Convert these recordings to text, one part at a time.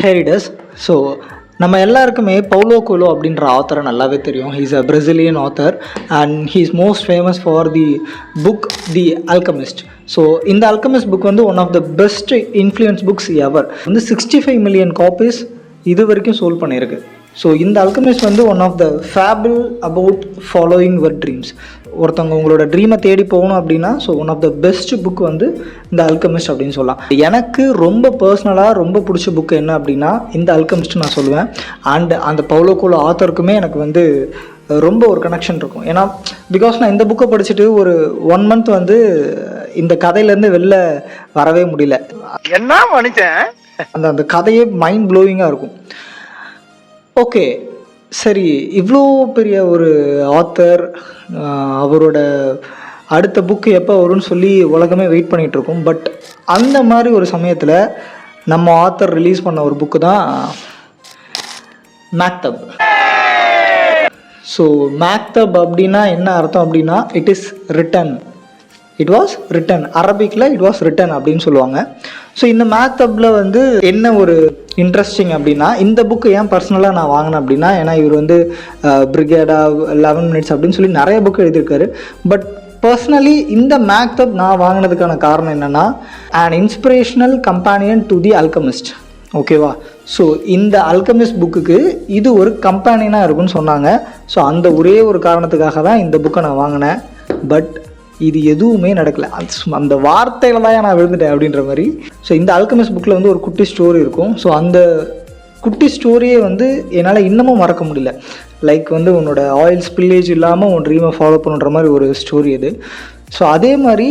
Here it is. So நம்ம எல்லாருக்குமே பவுலோ கோலோ அப்படின்ற ஆத்தரை நல்லாவே தெரியும். He's a Brazilian author and he is most famous for the book the alchemist. So இந்த அல்கமிஸ்ட் புக் வந்து one of the best influence books ever. வந்து 65 மில்லியன் காப்பீஸ் இது வரைக்கும் சோல்ட் பண்ணியிருக்கு. ஸோ இந்த அல்கமிஸ்ட் வந்து one of the fable about following your dreams. ஒருத்தவங்க உங்களோட ட்ரீமை தேடி போகணும் அப்படின்னா so one of the best book வந்து இந்த அல்கமிஸ்ட் அப்படின்னு சொல்லலாம். எனக்கு ரொம்ப பர்சனலாக ரொம்ப பிடிச்ச புக்கு என்ன அப்படின்னா இந்த அல்கமிஸ்ட் நான் சொல்லுவேன். அண்ட் அந்த பவுலோ கோலோ ஆத்தருக்குமே எனக்கு வந்து ரொம்ப ஒரு கனெக்ஷன் இருக்கும். ஏன்னா பிகாஸ் நான் இந்த புக்கை படிச்சுட்டு ஒரு 1 மந்த் வந்து இந்த கதையிலேருந்து வெளில வரவே முடியல. என்ன மனுஷன் அந்த கதையே மைண்ட் ப்ளோயிங்காக இருக்கும். ஓகே சரி, இவ்வளோ பெரிய ஒரு ஆத்தர், அவரோட அடுத்த புக்கு எப்போ வரும்னு சொல்லி உலகமே வெயிட் பண்ணிகிட்ருக்கோம். பட் அந்த மாதிரி ஒரு சமயத்தில் நம்ம ஆத்தர் ரிலீஸ் பண்ண ஒரு புக்கு தான் மேக்தப். ஸோ மேக்தப் அப்படின்னா என்ன அர்த்தம் அப்படின்னா இட் வாஸ் ரிட்டன் அரபிக்கில் இட் வாஸ் ரிட்டன் அப்படின்னு சொல்லுவாங்க. ஸோ இந்த மேக்தப்பில் வந்து என்ன ஒரு இன்ட்ரெஸ்டிங் அப்படின்னா இந்த புக்கு ஏன் பர்சனலாக நான் வாங்கினேன் அப்படின்னா ஏன்னா இவர் வந்து பிரிகேடா 11 மினிட்ஸ் அப்படின்னு சொல்லி நிறைய புக்கு எழுதியிருக்காரு. பட் பர்சனலி இந்த மேக்தப் நான் வாங்கினதுக்கான காரணம் என்னென்னா and inspirational companion to the alchemist. ஓகேவா? ஸோ இந்த அல்கமிஸ்ட் புக்குக்கு இது ஒரு கம்பேனியனாக இருக்குன்னு சொன்னாங்க. ஸோ அந்த ஒரே ஒரு காரணத்துக்காக தான் இந்த புக்கை நான் வாங்கினேன். பட் இது எதுவுமே நடக்கலை. அந்த வார்த்தையில் தான் நான் விழுந்துட்டேன் அப்படின்ற மாதிரி. ஸோ இந்த அல்கமிஸ்ட் புக்கில் வந்து ஒரு குட்டி ஸ்டோரி இருக்கும். ஸோ அந்த குட்டி ஸ்டோரியே வந்து என்னால் இன்னமும் மறக்க முடியல. லைக் வந்து உன்னோட ஆயில் ஸ்பில்லேஜ் இல்லாமல் உன் ட்ரீமை ஃபாலோ பண்ணுற மாதிரி ஒரு ஸ்டோரி அது. ஸோ அதே மாதிரி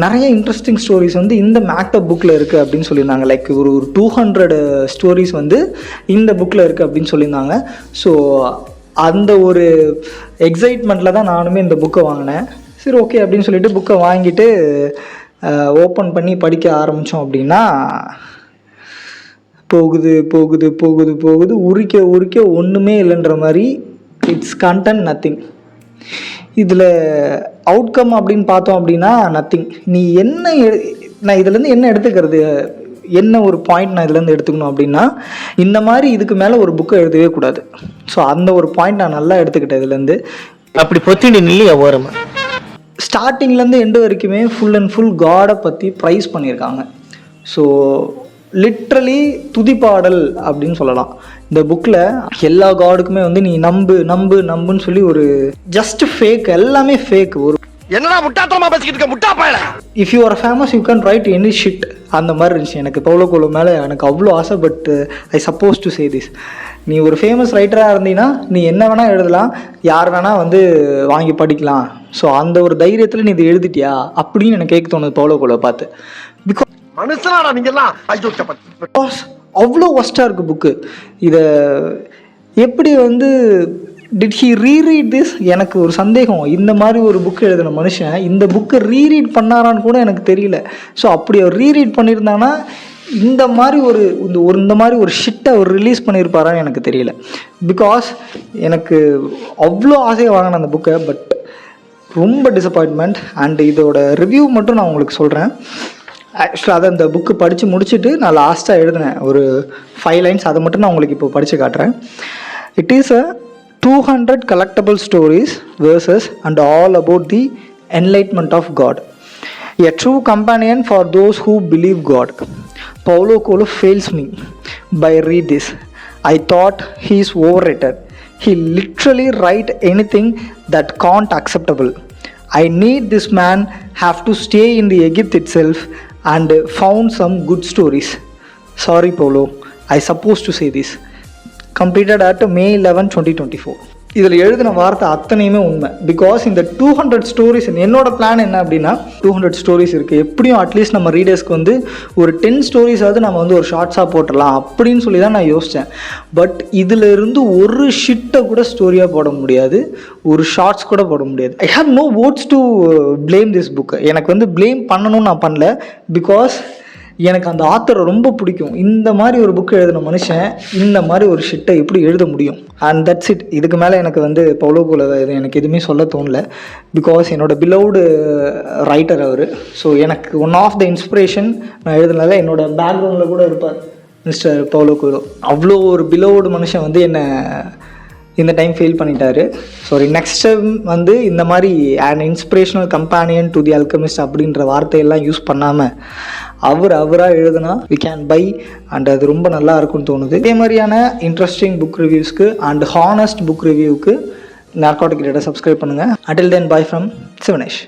நிறைய இன்ட்ரெஸ்டிங் ஸ்டோரிஸ் வந்து இந்த மேக்தப் புக்கில் இருக்குது அப்படின்னு சொல்லியிருந்தாங்க. லைக் ஒரு 200 ஸ்டோரிஸ் வந்து இந்த புக்கில் இருக்குது அப்படின்னு சொல்லியிருந்தாங்க. ஸோ அந்த ஒரு எக்ஸைட்மெண்ட்டில் தான் நானுமே இந்த புக்கை வாங்கினேன். சரி ஓகே அப்படின்னு சொல்லிட்டு புக்கை வாங்கிட்டு ஓப்பன் பண்ணி படிக்க ஆரம்பித்தோம் அப்படின்னா போகுது போகுது போகுது போகுது உரிக்க ஒன்றுமே இல்லைன்ற மாதிரி இட்ஸ் கண்டென்ட் நத்திங். இதில் அவுட்கம் அப்படின்னு பார்த்தோம் அப்படின்னா நத்திங். நீ என்ன நான் இதுலேருந்து என்ன எடுத்துக்கிறது, என்ன ஒரு பாயிண்ட் நான் இதுலேருந்து எடுத்துக்கணும் அப்படின்னா இந்த மாதிரி இதுக்கு மேலே ஒரு புக்கை எழுதவே கூடாது. ஸோ அந்த ஒரு பாயிண்ட் நான் நல்லா எடுத்துக்கிட்டேன் இதுலேருந்து. அப்படி பொத்திட்டு நில்லையா ஓரமா ஸ்டார்டிங்லேருந்து எண்டு வரைக்குமே ஃபுல் அண்ட் ஃபுல் காடை பற்றி ப்ரைஸ் பண்ணியிருக்காங்க. ஸோ லிட்ரலி துதிப்பாடல் அப்படின்னு சொல்லலாம். இந்த புக்கில் எல்லா காடுக்குமே வந்து நீ நம்புன்னு சொல்லி ஒரு ஜஸ்ட் ஃபேக், எல்லாமே ஃபேக். ஒரு என்னடா முட்டாத்தனமா பேசிக்கிட்டு இருக்க முட்டா பயல. If you are famous you can write any shit அந்த மாதிரி இருந்துச்சு. எனக்கு பவுலோ கோலோ மேலே எனக்கு அவ்வளோ ஆசை. But I suppose to say this, நீ ஒரு ஃபேமஸ் ரைட்டராக இருந்தீங்கன்னா நீ என்ன வேணால் எழுதலாம், யார் வேணால் வந்து வாங்கி படிக்கலாம். ஸோ அந்த ஒரு தைரியத்தில் நீ இதை எழுதிட்டியா அப்படின்னு எனக்கு கேட்க தோணுது பவுலோ கோலோ பார்த்து. மனுஷனாடா நீங்கெல்லாம் பிகாஸ் அவ்வளோ ஒஸ்ட்டாக இருக்குது புக்கு. இதை எப்படி வந்து டிட் ஹி ரீரீட் திஸ்? எனக்கு ஒரு சந்தேகம். இந்த மாதிரி ஒரு புக்கு எழுதின மனுஷன் இந்த புக்கை ரீரீட் பண்ணாரான்னு கூட எனக்கு தெரியல. ஸோ அப்படி அவர் ரீரீட் பண்ணியிருந்தாங்கன்னா இந்த மாதிரி இந்த மாதிரி ஒரு ஷிட்டை அவர் ரிலீஸ் பண்ணியிருப்பாரான்னு எனக்கு தெரியல. பிகாஸ் எனக்கு அவ்வளோ ஆசையாக வாங்கினேன் அந்த புக்கை. பட் ரொம்ப டிசப்பாயின்மெண்ட். அண்ட் இதோட ரிவ்யூ மட்டும் நான் உங்களுக்கு சொல்கிறேன். ஆக்சுவலாக அதை அந்த புக்கு படித்து முடிச்சுட்டு நான் லாஸ்ட்டாக எழுதினேன் ஒரு 5 லைன்ஸ். அதை மட்டும் நான் உங்களுக்கு இப்போ படித்து காட்டுறேன். It is a 200 collectible stories verses and all about the enlightenment of God. A true companion for those who believe God. Paulo Coelho fails me by read this. I thought he is overrated. He literally write anything that can't acceptable. I need this man have to stay in the Egypt itself and found some good stories. Sorry Paulo, I supposed to say this. Completed at May 11, 2024. இதில் எழுதின வார்த்தை அத்தனையுமே உண்மை. Because இந்த 200 stories என்னோட plan என்ன அப்படின்னா 200 stories இருக்குது, எப்படியும் அட்லீஸ்ட் நம்ம ரீடர்ஸ்க்கு வந்து ஒரு 10 ஸ்டோரிஸாவது நம்ம வந்து ஒரு ஷார்ட்ஸாக போட்டுடலாம் அப்படின்னு சொல்லி தான் நான் யோசித்தேன். பட் இதில் இருந்து ஒரு ஷிட்டை கூட ஸ்டோரியாக போட முடியாது, ஒரு ஷார்ட்ஸ் கூட போட முடியாது. I have no words to blame this book. எனக்கு வந்து ப்ளேம் பண்ணணும்னு நான் பண்ணல. பிகாஸ் எனக்கு அந்த ஆத்தரை ரொம்ப பிடிக்கும். இந்த மாதிரி ஒரு புக்கு எழுதின மனுஷன் இந்த மாதிரி ஒரு ஷிட்டை எப்படி எழுத முடியும்? And that's it. இதுக்கு மேலே எனக்கு வந்து பவுலோ கோலோ எனக்கு எதுவுமே சொல்ல தோணல. பிகாஸ் என்னோட பிலவுடு ரைட்டர் அவர். ஸோ எனக்கு ஒன் ஆஃப் த இன்ஸ்பிரேஷன் நான் எழுதுனால என்னோட பேக்ரவுண்டில் கூட இருப்பார். மிஸ்டர் பவுலோ கோய்லோ. அவ்வளோ ஒரு பிலோவோடு மனுஷன் வந்து என்னை இந்த டைம் ஃபெயில் பண்ணிட்டாரு. சாரி, நெக்ஸ்ட் டைம் வந்து இந்த மாதிரி and inspirational companion to the alchemist அப்படின்ற வார்த்தையெல்லாம் யூஸ் பண்ணாமல் அவராக எழுதுனா வி கேன் பை அண்ட் அது ரொம்ப நல்லா இருக்கும்னு தோணுது. இதே மாதிரியான இன்ட்ரெஸ்டிங் புக் ரிவ்யூஸ்க்கு அண்ட் ஹானஸ்ட் புக் ரிவ்யூவுக்கு நார்காட்டிக் ரேடர் சப்ஸ்கிரைப் பண்ணுங்கள். until then bye from Sivanesh.